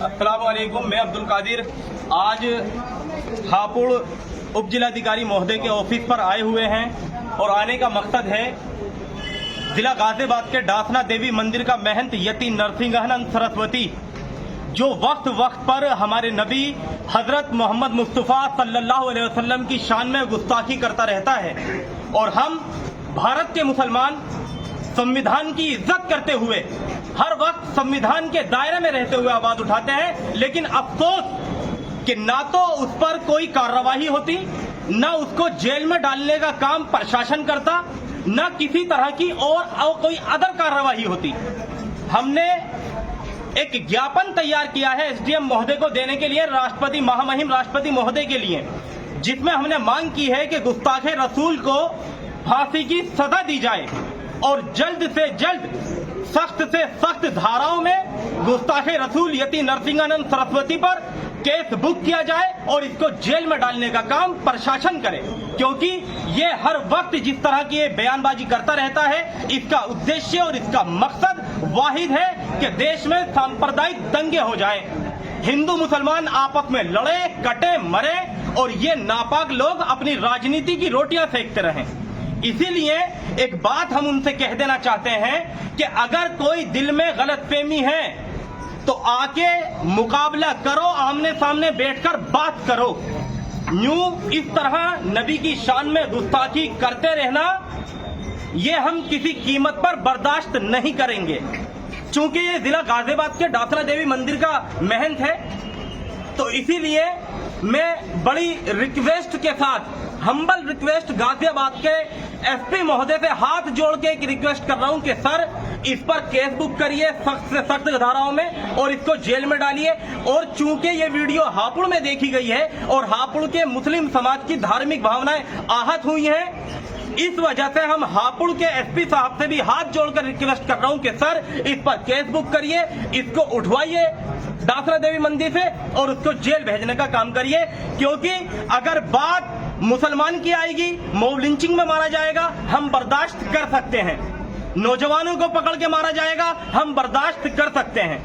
अस्सलामुअलैकुम, मैं अब्दुल कादिर आज हापुड़ उप जिलाधिकारी महोदय के ऑफिस पर आए हुए हैं और आने का मकसद है जिला गाजियाबाद के डासना देवी मंदिर का महंत यति नरसिंहानंद सरस्वती जो वक्त वक्त पर हमारे नबी हजरत मोहम्मद मुस्तफ़ा सल्लल्लाहु अलैहि वसल्लम की शान में गुस्ताखी करता रहता है और हम भारत के मुसलमान संविधान की इज्जत करते हुए हर वक्त संविधान के दायरे में रहते हुए आवाज उठाते हैं, लेकिन अफसोस कि ना तो उस पर कोई कार्रवाई होती, ना उसको जेल में डालने का काम प्रशासन करता, ना किसी तरह की और कोई अदर कार्रवाई होती। हमने एक ज्ञापन तैयार किया है एसडीएम महोदय को देने के लिए, राष्ट्रपति महामहिम राष्ट्रपति महोदय के लिए, जिसमें हमने मांग की है कि गुस्ताखे रसूल को फांसी की सजा दी जाए और जल्द से जल्द सख्त से सख्त धाराओं में गुस्ताखे रसूल यति नरसिंहानंद सरस्वती पर केस बुक किया जाए और इसको जेल में डालने का काम प्रशासन करे, क्योंकि ये हर वक्त जिस तरह की ये बयानबाजी करता रहता है, इसका उद्देश्य और इसका मकसद वाहिद है कि देश में सांप्रदायिक दंगे हो जाए, हिंदू मुसलमान आपस में लड़े कटे मरे और ये नापाक लोग अपनी राजनीति की रोटियां सेकते रहें। इसीलिए एक बात हम उनसे कह देना चाहते हैं कि अगर कोई दिल में गलतफहमी है तो आके मुकाबला करो, आमने सामने बैठकर बात करो। यूं इस तरह नबी की शान में गुस्ताखी करते रहना ये हम किसी कीमत पर बर्दाश्त नहीं करेंगे। चूंकि ये जिला गाजियाबाद के डासना देवी मंदिर का महंत है, तो इसीलिए मैं बड़ी रिक्वेस्ट के साथ, हम्बल रिक्वेस्ट गाजियाबाद के एसपी महोदय से हाथ जोड़ के एक रिक्वेस्ट कर रहा हूं कि सर इस पर केस बुक करिए सख्त से सख्त धाराओं में और इसको जेल में डालिए। और चूंकि ये वीडियो हापुड़ में देखी गई है और हापुड़ के मुस्लिम समाज की धार्मिक भावनाएं आहत हुई हैं, इस वजह से हम हापुड़ के एसपी साहब से भी हाथ जोड़कर रिक्वेस्ट कर रहा हूं कि सर इस पर केस बुक करिए, इसको उठवाइए डासना देवी मंदिर से और उसको जेल भेजने का काम करिए। क्योंकि अगर बात मुसलमान की आएगी, मॉब लिंचिंग में मारा जाएगा, हम बर्दाश्त कर सकते हैं, नौजवानों को पकड़ के मारा जाएगा, हम बर्दाश्त कर सकते हैं,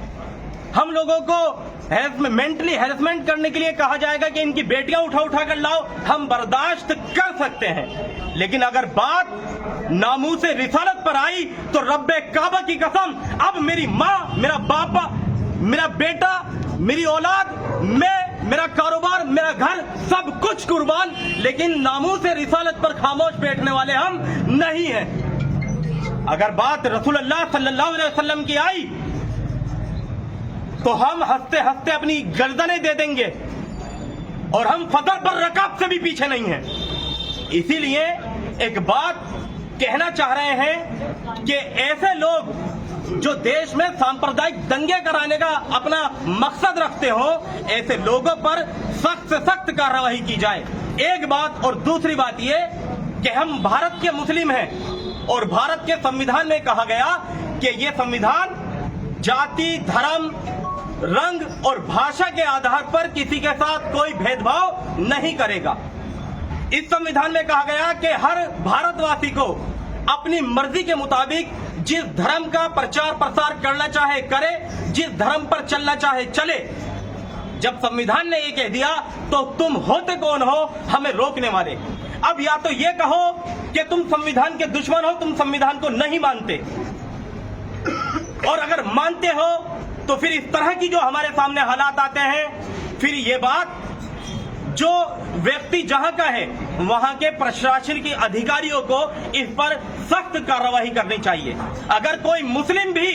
हम लोगों को मेंटली हैरेसमेंट करने के लिए कहा जाएगा कि इनकी बेटियां उठा उठा कर लाओ, हम बर्दाश्त कर सकते हैं। लेकिन अगर बात नामूसे रिसालत पर आई तो रब्बे काबा की कसम, अब मेरी माँ, मेरा बापा, मेरा बेटा, मेरी औलाद, मैं, मेरा कारोबार, मेरा घर, सब कुछ कुर्बान, लेकिन नामूसे रिसालत पर खामोश बैठने वाले हम नहीं हैं। अगर बात रसूलुल्लाह सल्लल्लाहु अलैहि वसल्लम की आई तो हम हंसते हंसते अपनी गर्दनें दे देंगे और हम फजल पर रकाब से भी पीछे नहीं हैं। इसीलिए एक बात कहना चाह रहे हैं कि ऐसे लोग जो देश में सांप्रदायिक दंगे कराने का अपना मकसद रखते हो, ऐसे लोगों पर सख्त से सख्त कार्रवाई की जाए। एक बात, और दूसरी बात ये कि हम भारत के मुस्लिम हैं और भारत के संविधान में कहा गया कि ये संविधान जाति, धर्म, रंग और भाषा के आधार पर किसी के साथ कोई भेदभाव नहीं करेगा। इस संविधान में कहा गया कि हर भारतवासी को अपनी मर्जी के मुताबिक जिस धर्म का प्रचार प्रसार करना चाहे करे, जिस धर्म पर चलना चाहे चले। जब संविधान ने ये कह दिया तो तुम होते कौन हो हमें रोकने वाले? अब या तो ये कहो कि तुम संविधान के दुश्मन हो, तुम संविधान को नहीं मानते, और अगर मानते हो तो फिर इस तरह की जो हमारे सामने हालात आते हैं, फिर ये बात जो व्यक्ति जहां का है वहां के प्रशासन के अधिकारियों को इस पर सख्त कार्रवाई करनी चाहिए। अगर कोई मुस्लिम भी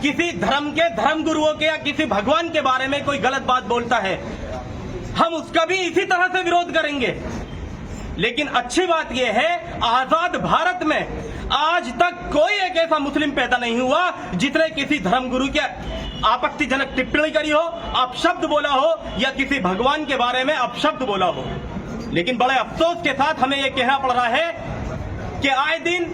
किसी धर्म के धर्मगुरुओं के या किसी भगवान के बारे में कोई गलत बात बोलता है, हम उसका भी इसी तरह से विरोध करेंगे। लेकिन अच्छी बात यह है, आजाद भारत में आज तक कोई एक ऐसा मुस्लिम पैदा नहीं हुआ जिसने किसी धर्मगुरु के आपत्तिजनक टिप्पणी करी हो, अपशब्द बोला हो या किसी भगवान के बारे में अपशब्द बोला हो। लेकिन बड़े अफसोस के साथ हमें यह कहना पड़ रहा है कि आए दिन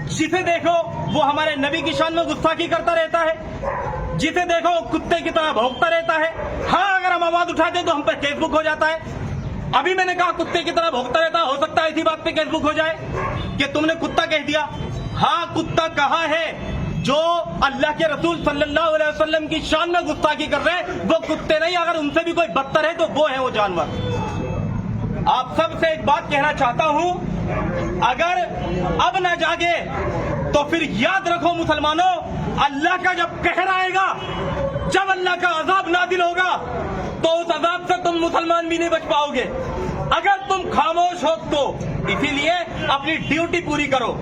जिसे देखो वो हमारे नबी की शान में गुस्ताखी करता रहता है, जिसे देखो कुत्ते की तरह भौंकता रहता है। हाँ, अगर हम आवाज उठाते तो हम पर फेसबुक हो जाता है। अभी मैंने कहा कुत्ते की तरह भौंकता रहता है, हो सकता है इसी बात पे फेसबुक हो जाए। कि तुमने कुत्ता कह दिया। हाँ, कुत्ता कहा है। जो अल्लाह के रसूल सल्लल्लाहु अलैहि वसल्लम की शान में गुस्ताखी कर रहे हैं वो कुत्ते नहीं, अगर उनसे भी कोई बदतर है तो वो है वो जानवर। आप सबसे एक बात कहना चाहता हूं, अगर अब ना जागे तो फिर याद रखो मुसलमानों, अल्लाह का जब कहर आएगा, जब अल्लाह का अजाब नादिल होगा तो उस अजाब से तुम मुसलमान भी नहीं बच पाओगे अगर तुम खामोश हो तो। इसीलिए अपनी ड्यूटी पूरी करो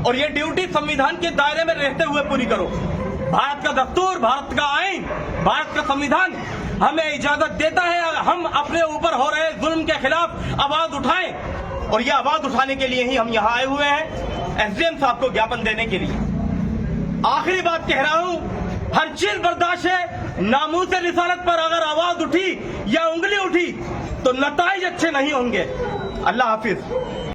और ये ड्यूटी संविधान के दायरे में रहते हुए पूरी करो। भारत का दस्तूर, भारत का आईन, भारत का संविधान हमें इजाजत देता है हम अपने ऊपर हो रहे जुल्म के खिलाफ आवाज उठाएं, और ये आवाज उठाने के लिए ही हम यहाँ आए हुए हैं, एसडीएम साहब को ज्ञापन देने के लिए। आखिरी बात कह रहा हूं, हर चीज बर्दाश्त है, नामूस रिसालत पर अगर आवाज उठी या उंगली उठी तो नताइज अच्छे नहीं होंगे। अल्लाह हाफिज।